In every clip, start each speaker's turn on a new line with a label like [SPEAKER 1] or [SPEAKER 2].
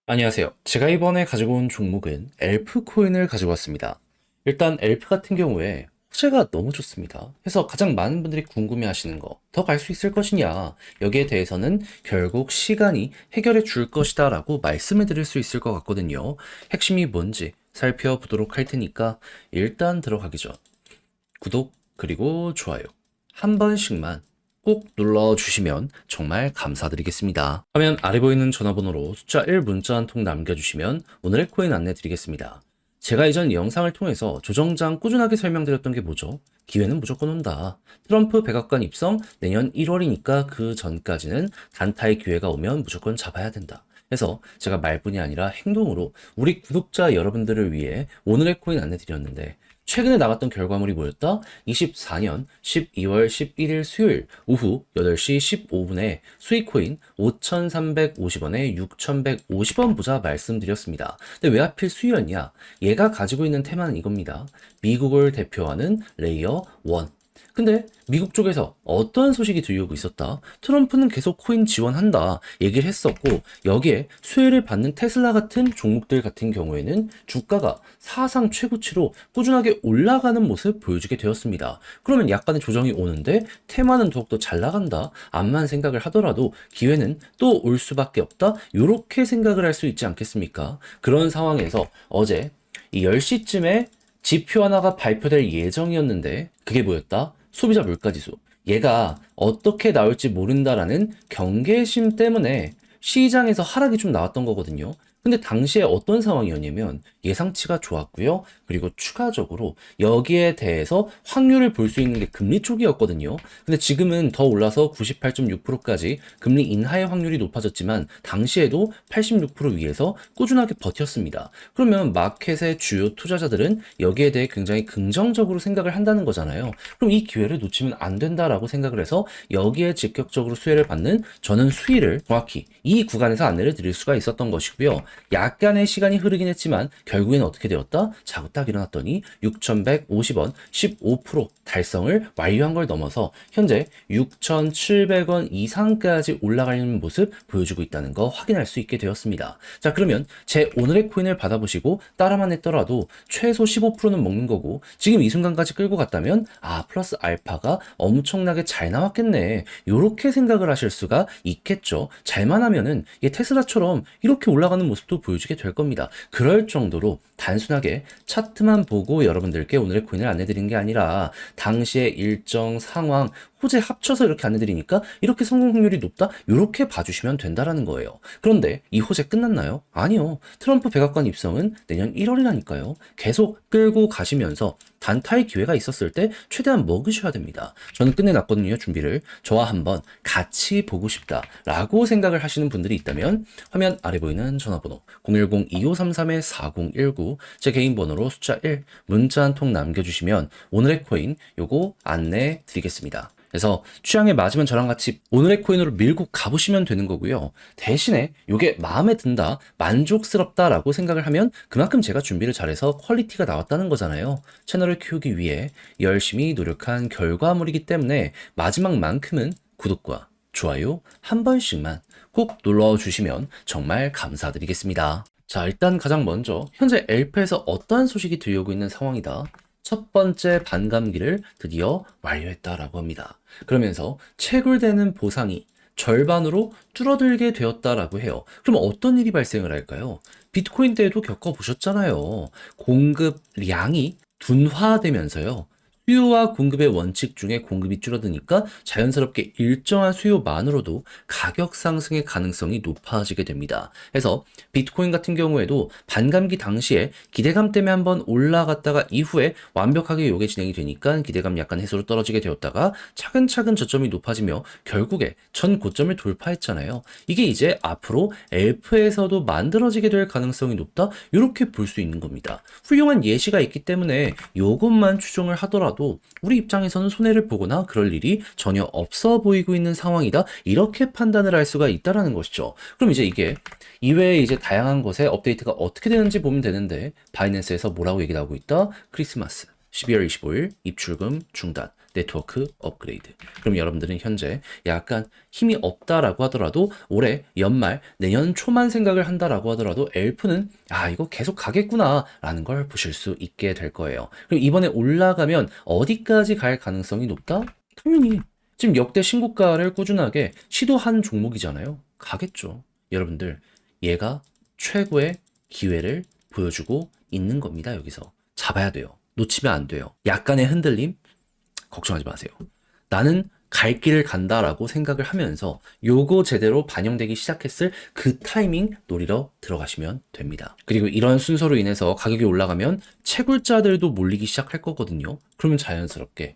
[SPEAKER 1] 안녕하세요. 제가 이번에 가지고 온 종목은 엘프 코인을 가지고 왔습니다. 일단 엘프 같은 경우에 호재가 너무 좋습니다. 그래서 가장 많은 분들이 궁금해 하시는 거, 더 갈 수 있을 것이냐, 여기에 대해서는 결국 시간이 해결해 줄 것이다 라고 말씀을 드릴 수 있을 것 같거든요. 핵심이 뭔지 살펴보도록 할 테니까 일단 들어가기 전 구독 그리고 좋아요 한 번씩만 꼭 눌러주시면 정말 감사드리겠습니다. 화면 아래 보이는 전화번호로 숫자 1 문자 한 통 남겨주시면 오늘의 코인 안내 드리겠습니다. 제가 이전 영상을 통해서 조정장 꾸준하게 설명드렸던 게 뭐죠? 기회는 무조건 온다. 트럼프 백악관 입성 내년 1월이니까 그 전까지는 단타의 기회가 오면 무조건 잡아야 된다. 그래서 제가 말뿐이 아니라 행동으로 우리 구독자 여러분들을 위해 오늘의 코인 안내 드렸는데 최근에 나갔던 결과물이 뭐였다? 24년 12월 11일 수요일 오후 8시 15분에 수익코인 5,350원에 6,150원 보자 말씀드렸습니다. 근데 왜 하필 수요였냐? 얘가 가지고 있는 테마는 이겁니다. 미국을 대표하는 레이어 1. 근데 미국 쪽에서 어떤 소식이 들려오고 있었다? 트럼프는 계속 코인 지원한다 얘기를 했었고, 여기에 수혜를 받는 테슬라 같은 종목들 같은 경우에는 주가가 사상 최고치로 꾸준하게 올라가는 모습 보여주게 되었습니다. 그러면 약간의 조정이 오는데 테마는 더욱더 잘 나간다 암만 생각을 하더라도 기회는 또 올 수밖에 없다, 이렇게 생각을 할 수 있지 않겠습니까? 그런 상황에서 어제 이 10시쯤에 지표 하나가 발표될 예정이었는데 그게 뭐였다? 소비자 물가지수. 얘가 어떻게 나올지 모른다라는 경계심 때문에 시장에서 하락이 좀 나왔던 거거든요. 근데 당시에 어떤 상황이었냐면 예상치가 좋았고요. 그리고 추가적으로 여기에 대해서 확률을 볼 수 있는 게 금리 쪽이었거든요. 근데 지금은 더 올라서 98.6%까지 금리 인하의 확률이 높아졌지만 당시에도 86% 위에서 꾸준하게 버텼습니다. 그러면 마켓의 주요 투자자들은 여기에 대해 굉장히 긍정적으로 생각을 한다는 거잖아요. 그럼 이 기회를 놓치면 안 된다라고 생각을 해서 여기에 직격적으로 수혜를 받는, 저는 수위를 정확히 이 구간에서 안내를 드릴 수가 있었던 것이고요. 약간의 시간이 흐르긴 했지만 결국엔 어떻게 되었다? 자고 딱 일어났더니 6,150원 15% 달성을 완료한 걸 넘어서 현재 6,700원 이상까지 올라가는 모습 보여주고 있다는 거 확인할 수 있게 되었습니다. 자, 그러면 제 오늘의 코인을 받아보시고 따라만 했더라도 최소 15%는 먹는 거고, 지금 이 순간까지 끌고 갔다면 플러스 알파가 엄청나게 잘 나왔겠네, 요렇게 생각을 하실 수가 있겠죠. 잘만 하면은 얘 테슬라처럼 이렇게 올라가는 모습도 보여주게 될 겁니다. 그럴 정도로 단순하게 차트만 보고 여러분들께 오늘의 코인을 안내드린 게 아니라 당시의 일정 상황 호재 합쳐서 이렇게 안내드리니까 이렇게 성공 확률이 높다, 이렇게 봐주시면 된다라는 거예요. 그런데 이 호재 끝났나요? 아니요. 트럼프 백악관 입성은 내년 1월이라니까요. 계속 끌고 가시면서 단타의 기회가 있었을 때 최대한 먹으셔야 됩니다. 저는 끝내놨거든요, 준비를. 저와 한번 같이 보고 싶다라고 생각을 하시는 분들이 있다면 화면 아래 보이는 전화번호 010-2533-4019 제 개인 번호로 숫자 1 문자 한 통 남겨주시면 오늘의 코인 요거 안내 드리겠습니다. 그래서 취향에 맞으면 저랑 같이 오늘의 코인으로 밀고 가보시면 되는 거고요. 대신에 이게 마음에 든다, 만족스럽다라고 생각을 하면 그만큼 제가 준비를 잘해서 퀄리티가 나왔다는 거잖아요. 채널을 키우기 위해 열심히 노력한 결과물이기 때문에 마지막만큼은 구독과 좋아요 한 번씩만 꼭 눌러주시면 정말 감사드리겠습니다. 자, 일단 가장 먼저 현재 엘프에서 어떠한 소식이 들려오고 있는 상황이다. 첫 번째 반감기를 드디어 완료했다라고 합니다. 그러면서 채굴되는 보상이 절반으로 줄어들게 되었다라고 해요. 그럼 어떤 일이 발생을 할까요? 비트코인 때에도 겪어보셨잖아요. 공급량이 둔화되면서요, 수요와 공급의 원칙 중에 공급이 줄어드니까 자연스럽게 일정한 수요만으로도 가격 상승의 가능성이 높아지게 됩니다. 그래서 비트코인 같은 경우에도 반감기 당시에 기대감 때문에 한번 올라갔다가 이후에 완벽하게 요게 진행이 되니까 기대감 약간 해소로 떨어지게 되었다가 차근차근 저점이 높아지며 결국에 전 고점을 돌파했잖아요. 이게 이제 앞으로 엘프에서도 만들어지게 될 가능성이 높다, 이렇게 볼 수 있는 겁니다. 훌륭한 예시가 있기 때문에 요것만 추정을 하더라도 우리 입장에서는 손해를 보거나 그럴 일이 전혀 없어 보이고 있는 상황이다, 이렇게 판단을 할 수가 있다라는 것이죠. 그럼 이제 이게 이외에 이제 다양한 것에 업데이트가 어떻게 되는지 보면 되는데, 바이낸스에서 뭐라고 얘기를 하고 있다? 크리스마스 12월 25일 입출금 중단, 네트워크 업그레이드. 그럼 여러분들은 현재 약간 힘이 없다라고 하더라도 올해 연말, 내년 초만 생각을 한다라고 하더라도 엘프는 이거 계속 가겠구나 라는 걸 보실 수 있게 될 거예요. 그럼 이번에 올라가면 어디까지 갈 가능성이 높다? 당연히 지금 역대 신고가를 꾸준하게 시도한 종목이잖아요. 가겠죠. 여러분들, 얘가 최고의 기회를 보여주고 있는 겁니다. 여기서 잡아야 돼요. 놓치면 안 돼요. 약간의 흔들림 걱정하지 마세요. 나는 갈 길을 간다라고 생각을 하면서 요거 제대로 반영되기 시작했을 그 타이밍 노리러 들어가시면 됩니다. 그리고 이런 순서로 인해서 가격이 올라가면 채굴자들도 몰리기 시작할 거거든요. 그러면 자연스럽게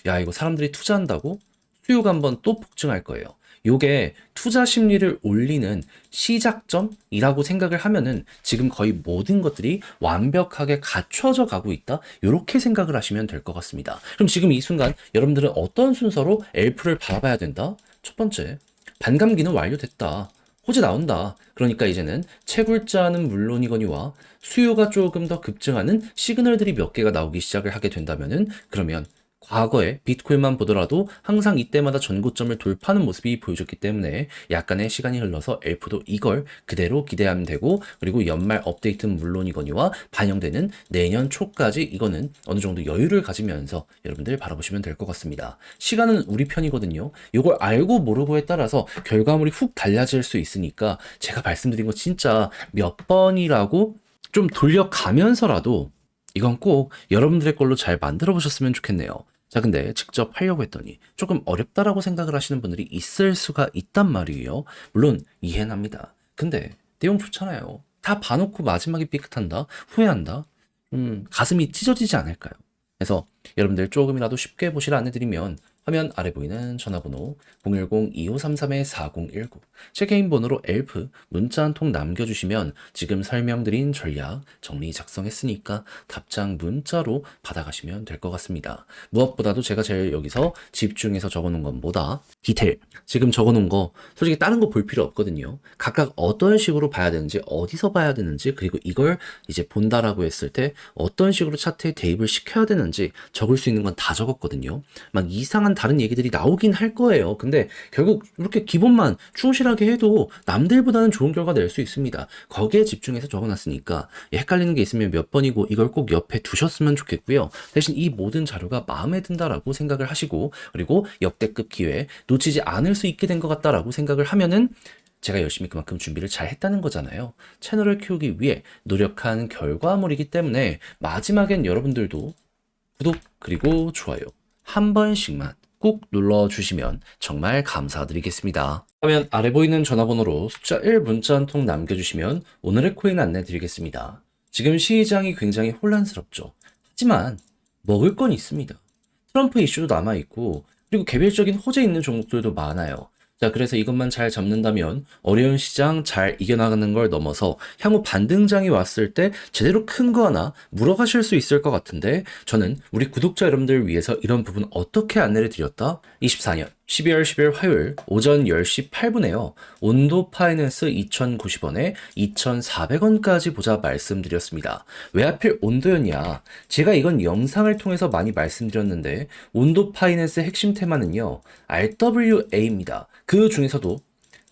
[SPEAKER 1] 야 이거 사람들이 투자한다고 수요가 한번 또 폭증할 거예요. 요게 투자 심리를 올리는 시작점이라고 생각을 하면은 지금 거의 모든 것들이 완벽하게 갖춰져 가고 있다. 이렇게 생각을 하시면 될 것 같습니다. 그럼 지금 이 순간 여러분들은 어떤 순서로 엘프를 바라봐야 된다? 첫 번째, 반감기는 완료됐다. 호재 나온다. 그러니까 이제는 채굴자는 물론이거니와 수요가 조금 더 급증하는 시그널들이 몇 개가 나오기 시작을 하게 된다면은 그러면 과거에 비트코인만 보더라도 항상 이때마다 전고점을 돌파하는 모습이 보여줬기 때문에 약간의 시간이 흘러서 엘프도 이걸 그대로 기대하면 되고, 그리고 연말 업데이트는 물론이거니와 반영되는 내년 초까지 이거는 어느 정도 여유를 가지면서 여러분들 바라보시면 될 것 같습니다. 시간은 우리 편이거든요. 이걸 알고 모르고에 따라서 결과물이 훅 달라질 수 있으니까 제가 말씀드린 거 진짜 몇 번이라고 좀 돌려가면서라도 이건 꼭 여러분들의 걸로 잘 만들어 보셨으면 좋겠네요. 자, 근데 직접 하려고 했더니 조금 어렵다라고 생각을 하시는 분들이 있을 수가 있단 말이에요. 물론 이해는 합니다. 근데 내용 좋잖아요. 다 봐놓고 마지막에 삐끗한다? 후회한다? 가슴이 찢어지지 않을까요? 그래서 여러분들 조금이라도 쉽게 보시라 안내드리면 화면 아래 보이는 전화번호 010-2533-4019 제 개인 번호로 엘프 문자 한 통 남겨주시면 지금 설명드린 전략 정리 작성했으니까 답장 문자로 받아가시면 될 것 같습니다. 무엇보다도 제가 제일 여기서 집중해서 적어놓은 건 뭐다? 디테일. 지금 적어놓은 거 솔직히 다른 거 볼 필요 없거든요. 각각 어떤 식으로 봐야 되는지, 어디서 봐야 되는지, 그리고 이걸 이제 본다라고 했을 때 어떤 식으로 차트에 대입을 시켜야 되는지 적을 수 있는 건 다 적었거든요. 막 이상한 다른 얘기들이 나오긴 할 거예요. 근데 결국 이렇게 기본만 충실하게 해도 남들보다는 좋은 결과 낼 수 있습니다. 거기에 집중해서 적어놨으니까 헷갈리는 게 있으면 몇 번이고 이걸 꼭 옆에 두셨으면 좋겠고요. 대신 이 모든 자료가 마음에 든다라고 생각을 하시고, 그리고 역대급 기회 놓치지 않을 수 있게 된 것 같다라고 생각을 하면은 제가 열심히 그만큼 준비를 잘 했다는 거잖아요. 채널을 키우기 위해 노력한 결과물이기 때문에 마지막엔 여러분들도 구독 그리고 좋아요 한 번씩만 꼭 눌러주시면 정말 감사드리겠습니다. 화면 아래 보이는 전화번호로 숫자 1 문자 한 통 남겨주시면 오늘의 코인 안내 드리겠습니다. 지금 시장이 굉장히 혼란스럽죠. 하지만 먹을 건 있습니다. 트럼프 이슈도 남아있고, 그리고 개별적인 호재 있는 종목들도 많아요. 자, 그래서 이것만 잘 잡는다면 어려운 시장 잘 이겨나가는 걸 넘어서 향후 반등장이 왔을 때 제대로 큰 거 하나 물어가실 수 있을 것 같은데, 저는 우리 구독자 여러분들을 위해서 이런 부분 어떻게 안내를 드렸다? 24년 12월 10일 화요일 오전 10시 8분에요. 온도 파이낸스 2,090원에 2,400원까지 보자 말씀드렸습니다. 왜 하필 온도였냐? 제가 이건 영상을 통해서 많이 말씀드렸는데 온도 파이낸스의 핵심 테마는요, RWA입니다. 그 중에서도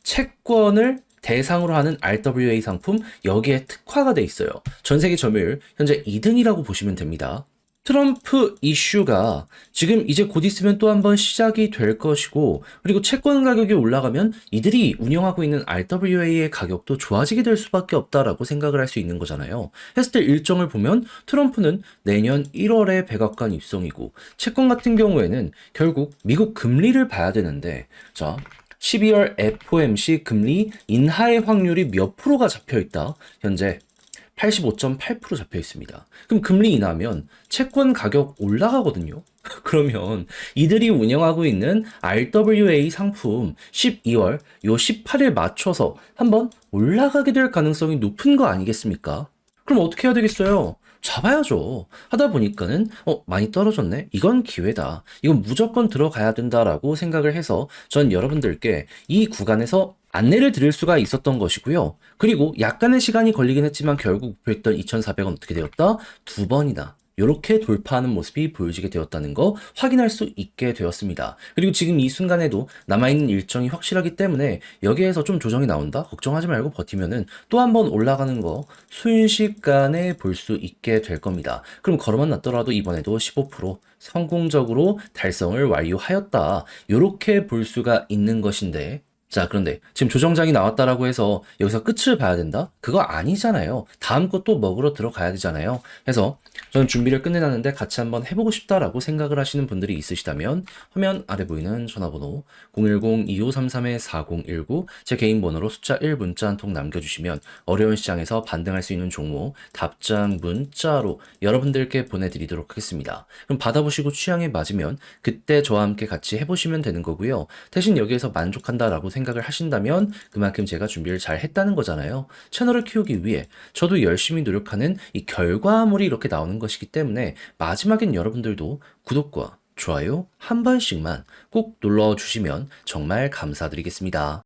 [SPEAKER 1] 채권을 대상으로 하는 RWA 상품, 여기에 특화가 돼 있어요. 전 세계 점유율 현재 2등이라고 보시면 됩니다. 트럼프 이슈가 지금 이제 곧 있으면 또 한 번 시작이 될 것이고, 그리고 채권 가격이 올라가면 이들이 운영하고 있는 RWA의 가격도 좋아지게 될 수밖에 없다라고 생각을 할 수 있는 거잖아요. 했을 때 일정을 보면 트럼프는 내년 1월에 백악관 입성이고, 채권 같은 경우에는 결국 미국 금리를 봐야 되는데, 자 12월 FOMC 금리 인하의 확률이 몇 프로가 잡혀 있다? 현재 85.8% 잡혀 있습니다. 그럼 금리 인하면 채권 가격 올라가거든요. 그러면 이들이 운영하고 있는 RWA 상품 12월 요 18일 맞춰서 한번 올라가게 될 가능성이 높은 거 아니겠습니까? 그럼 어떻게 해야 되겠어요? 잡아야죠. 하다 보니까는 많이 떨어졌네? 이건 기회다. 이건 무조건 들어가야 된다라고 생각을 해서 전 여러분들께 이 구간에서 안내를 드릴 수가 있었던 것이고요. 그리고 약간의 시간이 걸리긴 했지만 결국 목표했던 2,400원 어떻게 되었다? 두 번이나 이렇게 돌파하는 모습이 보여지게 되었다는 거 확인할 수 있게 되었습니다. 그리고 지금 이 순간에도 남아있는 일정이 확실하기 때문에 여기에서 좀 조정이 나온다? 걱정하지 말고 버티면은 또 한 번 올라가는 거 순식간에 볼 수 있게 될 겁니다. 그럼 걸어만 놨더라도 이번에도 15% 성공적으로 달성을 완료하였다. 이렇게 볼 수가 있는 것인데 자, 그런데 지금 조정장이 나왔다라고 해서 여기서 끝을 봐야 된다? 그거 아니잖아요. 다음 것도 먹으러 들어가야 되잖아요. 그래서 저는 준비를 끝내놨는데 같이 한번 해보고 싶다라고 생각을 하시는 분들이 있으시다면 화면 아래 보이는 전화번호 010-2533-4019 제 개인 번호로 숫자 1 문자 한 통 남겨주시면 어려운 시장에서 반등할 수 있는 종목 답장 문자로 여러분들께 보내드리도록 하겠습니다. 그럼 받아보시고 취향에 맞으면 그때 저와 함께 같이 해보시면 되는 거고요. 대신 여기에서 만족한다라고 생각을 하신다면 그만큼 제가 준비를 잘 했다는 거잖아요. 채널을 키우기 위해 저도 열심히 노력하는 이 결과물이 이렇게 나오는 것이기 때문에 마지막엔 여러분들도 구독과 좋아요 한 번씩만 꼭 눌러주시면 정말 감사드리겠습니다.